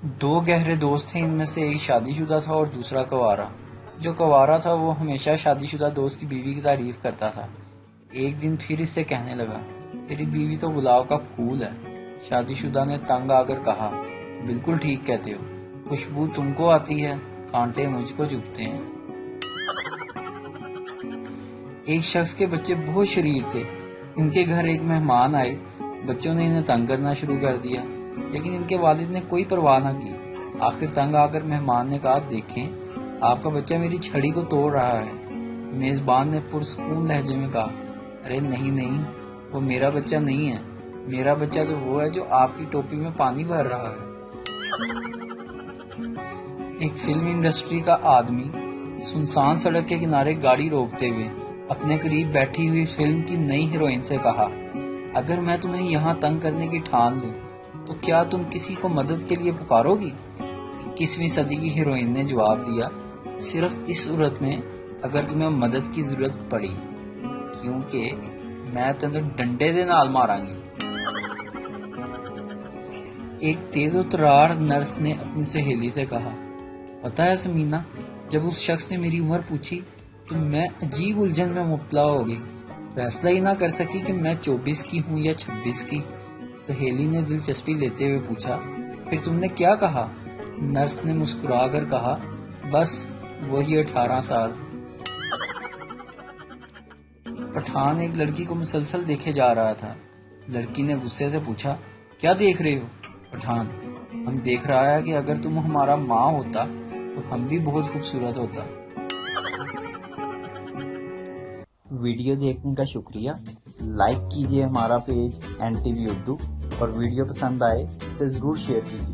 دو گہرے دوست تھے، ان میں سے ایک شادی شدہ تھا اور دوسرا کنوارا۔ جو کنوارا تھا وہ ہمیشہ شادی شدہ دوست کی بیوی کی تعریف کرتا تھا۔ ایک دن پھر اس سے کہنے لگا، تیری بیوی تو گلاب کا پھول ہے۔ شادی شدہ نے تنگ آ کر کہا، بالکل ٹھیک کہتے ہو، خوشبو تم کو آتی ہے، کانٹے مجھ کو چبھتے ہیں۔ ایک شخص کے بچے بہت شریر تھے۔ ان کے گھر ایک مہمان آئے، بچوں نے انہیں تنگ کرنا شروع کر دیا، لیکن ان کے والد نے کوئی پرواہ نہ کی۔ آخر تنگ آ کر مہمان نے کہا، دیکھیں آپ کا بچہ میری چھڑی کو توڑ رہا ہے۔ میزبان نے پرسکون لہجے میں کہا، ارے نہیں، وہ میرا بچہ نہیں ہے، میرا بچہ تو وہ ہے جو آپ کی ٹوپی میں پانی بھر رہا ہے۔ ایک فلم انڈسٹری کا آدمی سنسان سڑک کے کنارے گاڑی روکتے ہوئے اپنے قریب بیٹھی ہوئی فلم کی نئی ہیروئن سے کہا، اگر میں تمہیں یہاں تنگ کرنے کی ٹھان لوں تو کیا تم کسی کو مدد کے لیے پکارو گی؟ 21ویں صدی کی ہیروئن نے جواب دیا، صرف اس صورت میں اگر تمہیں مدد کی ضرورت پڑی، کیونکہ میں تینوں ڈنڈے دے نال ماراں گی۔ ایک تیز و ترار نرس نے اپنی سہیلی سے کہا، پتہ ہے سمینا، جب اس شخص نے میری عمر پوچھی تو میں عجیب الجھن میں مبتلا ہو گئی، فیصلہ ہی نہ کر سکی کہ میں 24 کی ہوں یا 26 کی۔ سہیلی نے دلچسپی لیتے ہوئے پوچھا، پھر تم نے کیا کہا؟ نرس نے مسکرا کر کہا، بس وہی 18 سال۔ پٹھان ایک لڑکی کو مسلسل دیکھے جا رہا تھا۔ لڑکی نے غصے سے پوچھا، کیا دیکھ رہے ہو؟ پٹھان، ہم دیکھ رہا ہے کہ اگر تم ہمارا ماں ہوتا تو ہم بھی بہت خوبصورت ہوتا۔ ویڈیو دیکھنے کا شکریہ۔ لائک کیجیے ہمارا پیج NTV اردو، اور ویڈیو پسند آئے تو ضرور شیئر کیجیے۔